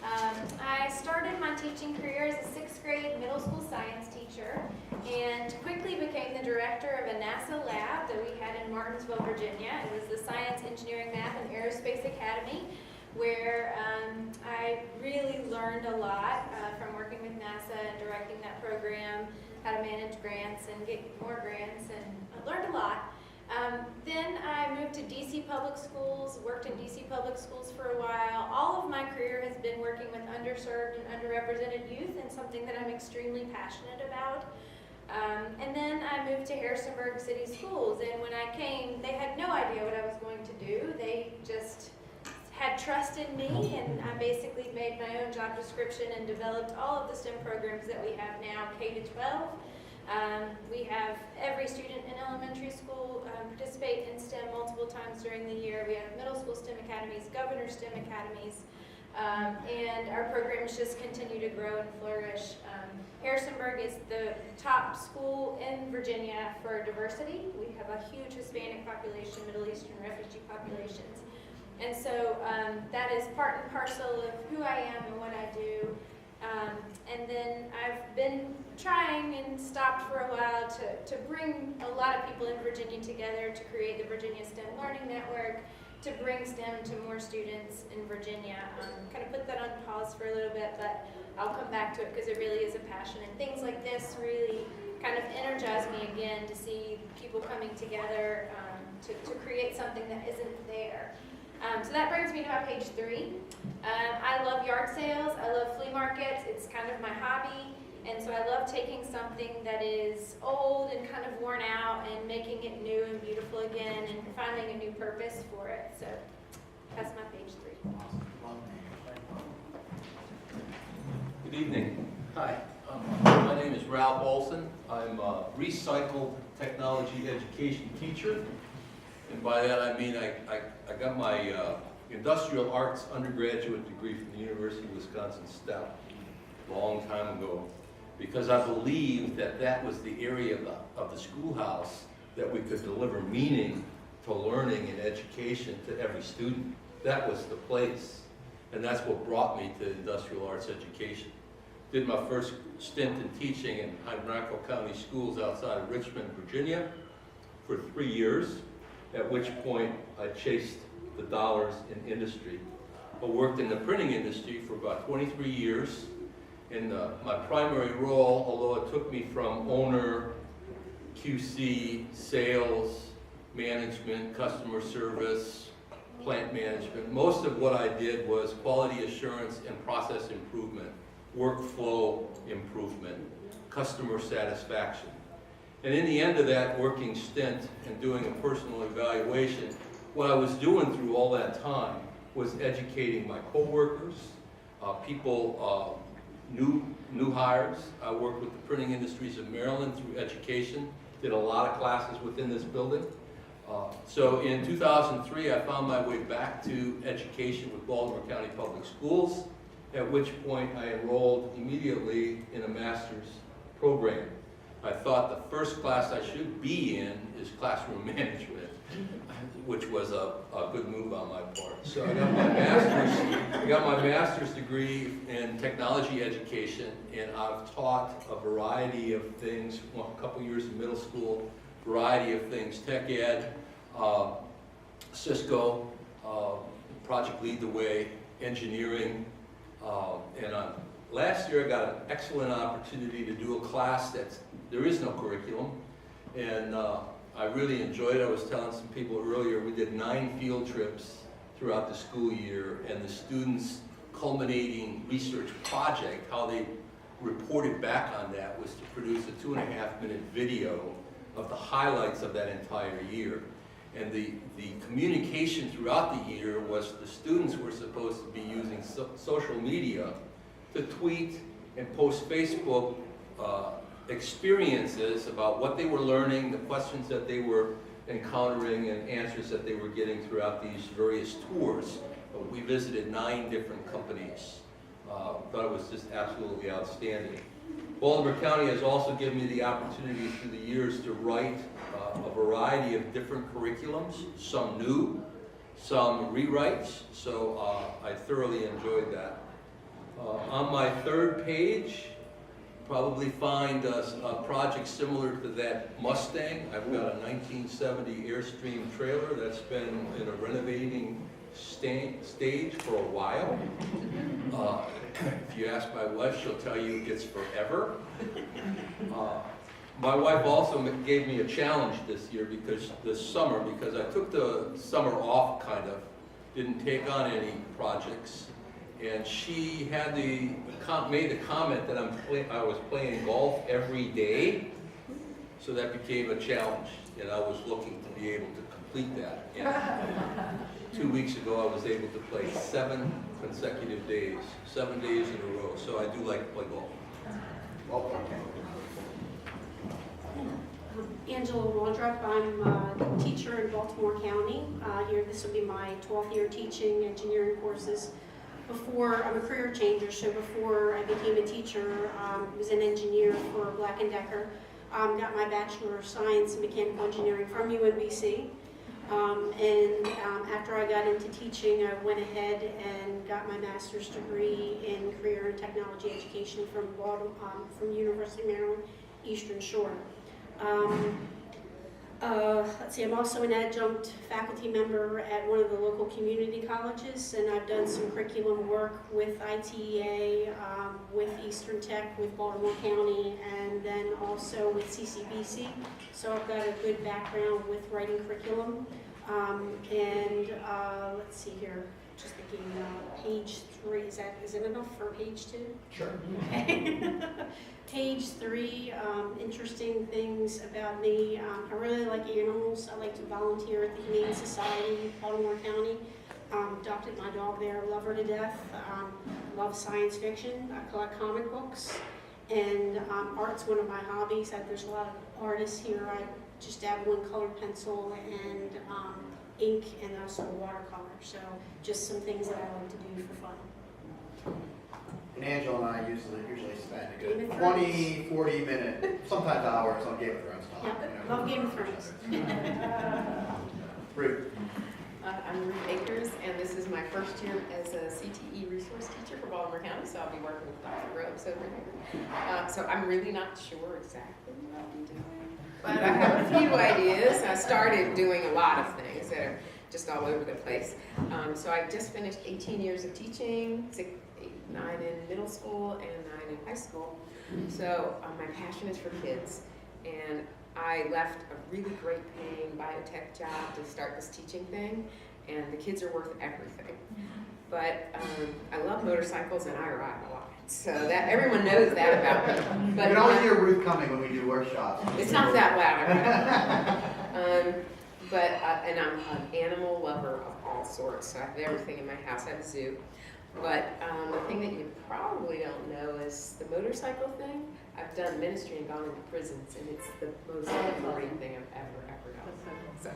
I started my teaching career as a 6th grade middle school science teacher and quickly became the director of a NASA lab that we had in Martinsville, Virginia. It was the Science, Engineering, Math, and Aerospace Academy, where I really learned a lot from working with NASA and directing that program, how to manage grants and get more grants, and I learned a lot. Then I moved to DC Public Schools, worked in DC Public Schools for a while. All of my career has been working with underserved and underrepresented youth, and something that I'm extremely passionate about. And then I moved to Harrisonburg City Schools, and when I came, they had no idea what I was going to do. They just had trust in me, and I basically made my own job description and developed all of the STEM programs that we have now, K to 12. We have every student in elementary school participate in STEM multiple times during the year. We have middle school STEM academies, governor STEM academies, and our programs just continue to grow and flourish. Harrisonburg is the top school in Virginia for diversity. We have a huge Hispanic population, Middle Eastern refugee populations. And so that is part and parcel of who I am and what I do. And then I've been trying and stopped for a while to bring a lot of people in Virginia together to create the Virginia STEM Learning Network, to bring STEM to more students in Virginia. Kind of put that on pause for a little bit, but I'll come back to it because it really is a passion. And things like this really kind of energize me again to see people coming together to create something that isn't there. So that brings me to my page 3. I love yard sales, I love flea markets, it's kind of my hobby, and so I love taking something that is old and kind of worn out and making it new and beautiful again and finding a new purpose for it. So that's my page 3. Good evening. Hi. My name is Ralph Olson. I'm a recycled technology education teacher. And by that I mean I got my industrial arts undergraduate degree from the University of Wisconsin STEM a long time ago because I believed that that was the area of the schoolhouse that we could deliver meaning to learning and education to every student. That was the place. And that's what brought me to industrial arts education. Did my first stint in teaching in Henrico County schools outside of Richmond, Virginia for 3 years. At which point I chased the dollars in industry. I worked in the printing industry for about 23 years. In my primary role, although it took me from owner, QC, sales, management, customer service, plant management, most of what I did was quality assurance and process improvement, workflow improvement, customer satisfaction. And in the end of that working stint and doing a personal evaluation, what I was doing through all that time was educating my coworkers, new hires. I worked with the printing industries of Maryland through education did a lot of classes within this building. So in 2003, I found my way back to education with Baltimore County Public Schools, at which point I enrolled immediately in a master's program. I thought the first class I should be in is classroom management, which was a good move on my part. So I got my master's degree in technology education, and I've taught a variety of things, a couple years in middle school, variety of things, tech ed, Cisco, Project Lead the Way, engineering, and last year I got an excellent opportunity to do a class there is no curriculum, and I really enjoyed it. I was telling some people earlier, we did 9 field trips throughout the school year, and the students' culminating research project, how they reported back on that, was to produce a 2.5-minute video of the highlights of that entire year. And the communication throughout the year was the students were supposed to be using social media to tweet and post Facebook experiences about what they were learning, the questions that they were encountering, and answers that they were getting throughout these various tours. We visited 9 different companies. Thought it was just absolutely outstanding. Baltimore County has also given me the opportunity through the years to write a variety of different curriculums, some new, some rewrites, so I thoroughly enjoyed that. On my 3rd page, probably find a project similar to that Mustang. I've got a 1970 Airstream trailer that's been in a renovating stage for a while. If you ask my wife, she'll tell you it's forever. My wife also gave me a challenge this year because I took the summer off, kind of, didn't take on any projects, and she had made the comment that I was playing golf every day, so that became a challenge, and I was looking to be able to complete that. And 2 weeks ago, I was able to play 7 consecutive days, 7 days in a row, so I do like to play golf. Angela Waldrop. I'm a teacher in Baltimore County. This will be my 12th year teaching engineering courses. I'm a career changer, so before I became a teacher, I was an engineer for Black & Decker. Got my Bachelor of Science in Mechanical Engineering from UNBC. After I got into teaching, I went ahead and got my master's degree in career and technology education from University of Maryland, Eastern Shore. I'm also an adjunct faculty member at one of the local community colleges, and I've done some curriculum work with ITEA, with Eastern Tech, with Baltimore County, and then also with CCBC. So I've got a good background with writing curriculum. Let's see here, just thinking page 3, is it enough for page 2? Sure. Okay. Page 3, interesting things about me. I really like animals. I like to volunteer at the Humane Society, Baltimore County. Adopted my dog there, love her to death. Love science fiction. I collect comic books. And art's one of my hobbies. There's a lot of artists here. I just dabble in colored pencil and ink and also watercolor. So just some things that I like to do for fun. And Angela and I usually spend a good 20, 40 minutes, sometimes hours on Game of Thrones talk. Yeah, love Game of Thrones. Ruth. I'm Ruth Akers, and this is my first year as a CTE resource teacher for Baltimore County, so I'll be working with Dr. Grubbs over here. So I'm really not sure exactly what I'll be doing, but I have a few ideas. I started doing a lot of things that are just all over the place. So I just finished 18 years of teaching, 9 in middle school and 9 in high school. So my passion is for kids, and I left a really great paying biotech job to start this teaching thing, and the kids are worth everything. But I love motorcycles and I ride a lot, so that everyone knows that about me. But you can always hear Ruth coming when we do workshops. It's not that loud. And I'm an animal lover of all sorts, so I have everything in my house. I have a zoo. But the thing that you probably don't know is the motorcycle thing. I've done ministry and gone into prisons, and it's the most rewarding thing I've ever done. So,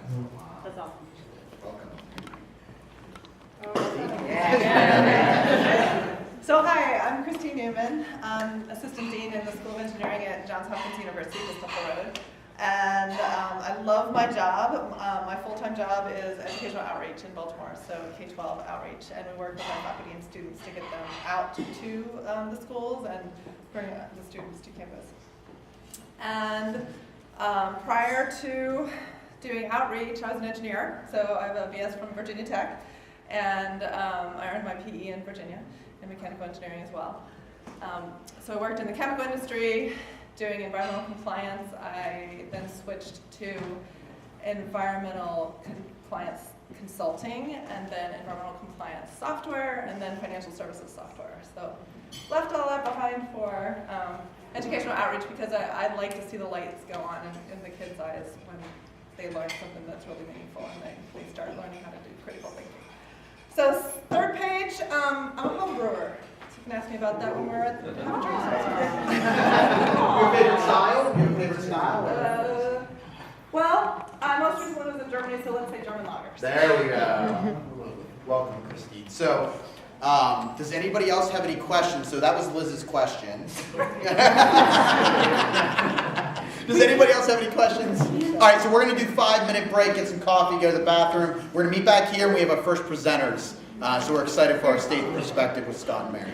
That's awesome. So hi, I'm Christine Newman. I'm Assistant Dean in the School of Engineering at Johns Hopkins University, just up the road. And I love my job. My full-time job is educational outreach in Baltimore, so K-12 outreach. And we work with our faculty and students to get them out to the schools and bring the students to campus. And prior to doing outreach, I was an engineer. So I have a BS from Virginia Tech. And I earned my PE in Virginia in mechanical engineering as well. So I worked in the chemical industry doing environmental compliance. I then switched to environmental compliance consulting, and then environmental compliance software, and then financial services software. So left all that behind for educational outreach because I like to see the lights go on in the kids' eyes when they learn something that's really meaningful and they start learning how to do critical thinking. So third page, I'm a home brewer. So you can ask me about that when we're at the Your favorite style? Your favorite style? Well, I most recently was in Germany, so let's say German lagers. There we go. Welcome, Christine. So, does anybody else have any questions? So that was Liz's question. Does anybody else have any questions? All right, so we're going to do 5-minute break, get some coffee, go to the bathroom. We're going to meet back here, and we have our first presenters. So we're excited for our state perspective with Scott and Mary.